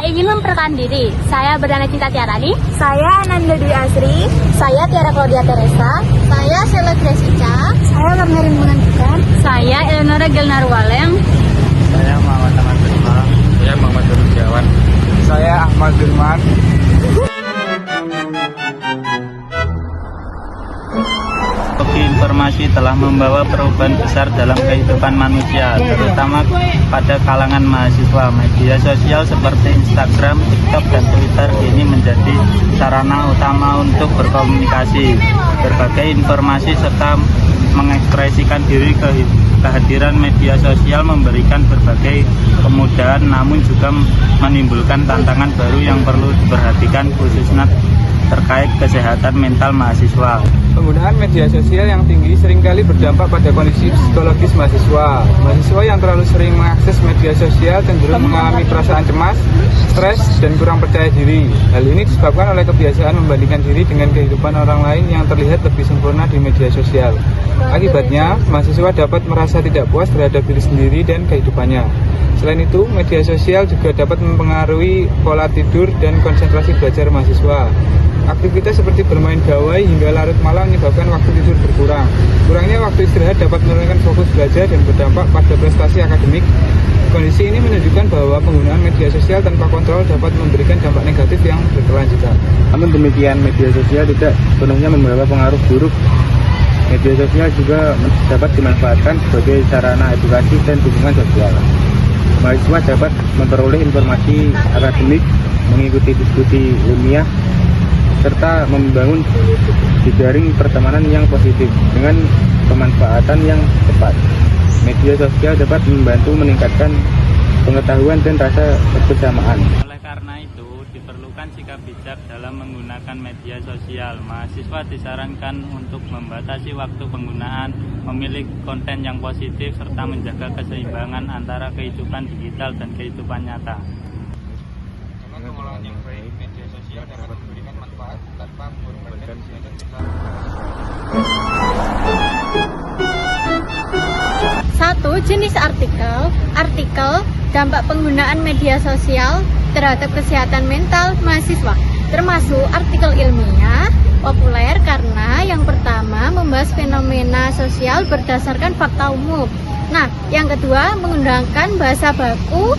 ingin memperkenalkan diri. Saya Bernana Cinta Tiarani. Saya Ananda Dwi Asri. Saya Tiara Claudia Teresa. Saya Sheila Gresica. Saya Lernarin Mengantikan. Saya Eleonora Gelnar Waleng. Saya Muhammad Ahmad Firman. Saya Muhammad Rujawan. Saya Ahmad Firman. Teknologi informasi telah membawa perubahan besar dalam kehidupan manusia, terutama pada kalangan mahasiswa. Media sosial seperti Instagram, TikTok, dan Twitter ini menjadi sarana utama untuk berkomunikasi, berbagai informasi, serta mengekspresikan diri. Kehadiran media sosial memberikan berbagai kemudahan, namun juga menimbulkan tantangan baru yang perlu diperhatikan, khususnya terkait kesehatan mental mahasiswa. Penggunaan media sosial yang tinggi seringkali berdampak pada kondisi psikologis mahasiswa. Mahasiswa yang terlalu sering mengakses media sosial cenderung mengalami perasaan cemas, stres, dan kurang percaya diri. Hal ini disebabkan oleh kebiasaan membandingkan diri dengan kehidupan orang lain yang terlihat lebih sempurna di media sosial. Akibatnya, mahasiswa dapat merasa tidak puas terhadap diri sendiri dan kehidupannya. Selain itu, media sosial juga dapat mempengaruhi pola tidur dan konsentrasi belajar mahasiswa. Aktivitas seperti bermain gawai hingga larut malam menyebabkan waktu tidur berkurang. Kurangnya waktu istirahat dapat menurunkan fokus belajar dan berdampak pada prestasi akademik. Kondisi ini menunjukkan bahwa penggunaan media sosial tanpa kontrol dapat memberikan dampak negatif yang berkelanjutan. Namun demikian, media sosial tidak sepenuhnya membawa pengaruh buruk. Media sosial juga dapat dimanfaatkan sebagai sarana edukasi dan dukungan sosial. Mahasiswa dapat memperoleh informasi akademik, mengikuti diskusi ilmiah, serta membangun jejaring pertemanan yang positif dengan pemanfaatan yang tepat. Media sosial dapat membantu meningkatkan pengetahuan dan rasa kebersamaan. Oleh karena itu, diperlukan sikap bijak dalam menggunakan media sosial. Mahasiswa disarankan untuk membatasi waktu penggunaan, memilih konten yang positif, serta menjaga keseimbangan antara kehidupan digital dan kehidupan nyata. Pengelolaan yang baik media sosial dapat memberikan manfaat tanpa mengorbankan Satu, jenis artikel. Artikel, dampak penggunaan media sosial terhadap kesehatan mental mahasiswa, termasuk artikel ilmiah, populer karena yang pertama membahas fenomena sosial berdasarkan fakta umum. Nah, yang kedua menggunakan bahasa baku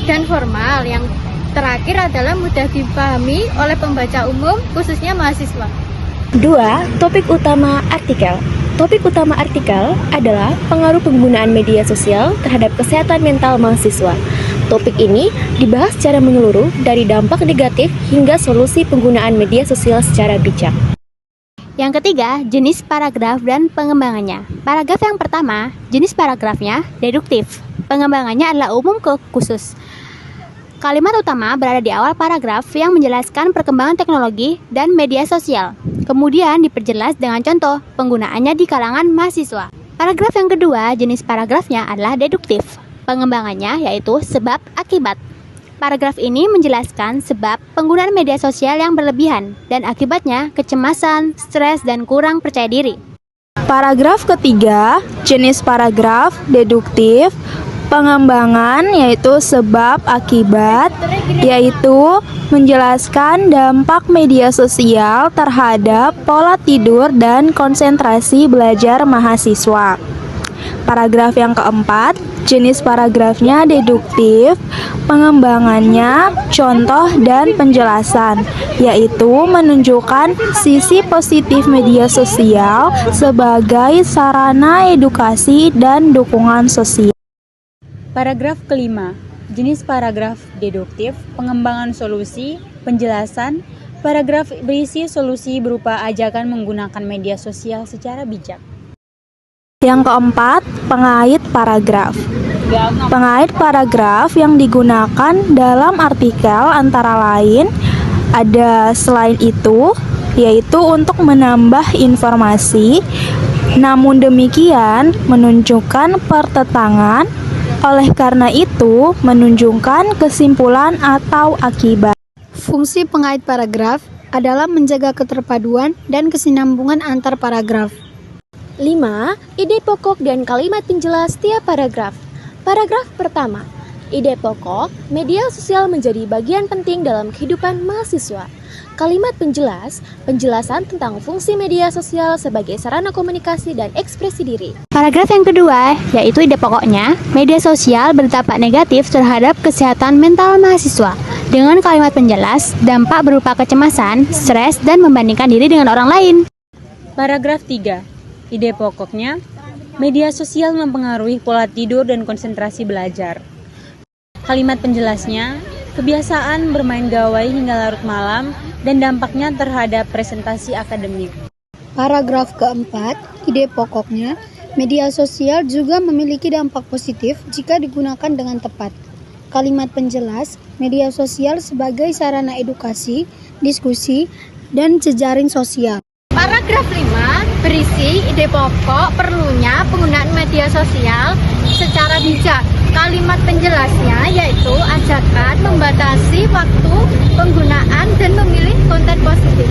dan formal. Yang terakhir adalah mudah dipahami oleh pembaca umum, khususnya mahasiswa. 2. Topik utama artikel. Topik utama artikel adalah pengaruh penggunaan media sosial terhadap kesehatan mental mahasiswa. Topik ini dibahas secara menyeluruh dari dampak negatif hingga solusi penggunaan media sosial secara bijak. Yang ketiga, jenis paragraf dan pengembangannya. Paragraf yang pertama, jenis paragrafnya deduktif. Pengembangannya adalah umum ke khusus. Kalimat utama berada di awal paragraf yang menjelaskan perkembangan teknologi dan media sosial. Kemudian diperjelas dengan contoh penggunaannya di kalangan mahasiswa. Paragraf yang kedua, jenis paragrafnya adalah deduktif. Pengembangannya yaitu sebab akibat. Paragraf ini menjelaskan sebab penggunaan media sosial yang berlebihan dan akibatnya kecemasan, stres, dan kurang percaya diri. Paragraf ketiga, jenis paragraf deduktif. Pengembangan yaitu sebab akibat, yaitu menjelaskan dampak media sosial terhadap pola tidur dan konsentrasi belajar mahasiswa. Paragraf yang keempat, jenis paragrafnya deduktif. Pengembangannya contoh dan penjelasan, yaitu menunjukkan sisi positif media sosial sebagai sarana edukasi dan dukungan sosial. Paragraf kelima, jenis paragraf deduktif, pengembangan solusi, penjelasan. Paragraf berisi solusi berupa ajakan menggunakan media sosial secara bijak. Yang keempat, pengait paragraf. Pengait paragraf yang digunakan dalam artikel antara lain ada selain itu, yaitu untuk menambah informasi, namun demikian menunjukkan pertentangan. Oleh karena itu, menunjukkan kesimpulan atau akibat. Fungsi pengait paragraf adalah menjaga keterpaduan dan kesinambungan antar paragraf. 5. Ide pokok dan kalimat penjelas tiap paragraf. Paragraf pertama, Ide pokok, media sosial menjadi bagian penting dalam kehidupan mahasiswa. Kalimat penjelas, penjelasan tentang fungsi media sosial sebagai sarana komunikasi dan ekspresi diri. Paragraf yang kedua, yaitu ide pokoknya, media sosial berdampak negatif terhadap kesehatan mental mahasiswa. Dengan kalimat penjelas, dampak berupa kecemasan, stres, dan membandingkan diri dengan orang lain. Paragraf 3. Ide pokoknya, media sosial mempengaruhi pola tidur dan konsentrasi belajar. Kalimat penjelasnya, kebiasaan bermain gawai hingga larut malam dan dampaknya terhadap presentasi akademik. Paragraf keempat, ide pokoknya, media sosial juga memiliki dampak positif jika digunakan dengan tepat. Kalimat penjelas, media sosial sebagai sarana edukasi, diskusi, dan jejaring sosial. Paragraf 5 berisi ide pokok perlunya penggunaan media sosial secara bijak. Kalimat penjelasnya yaitu ajakan membatasi waktu penggunaan dan memilih konten positif.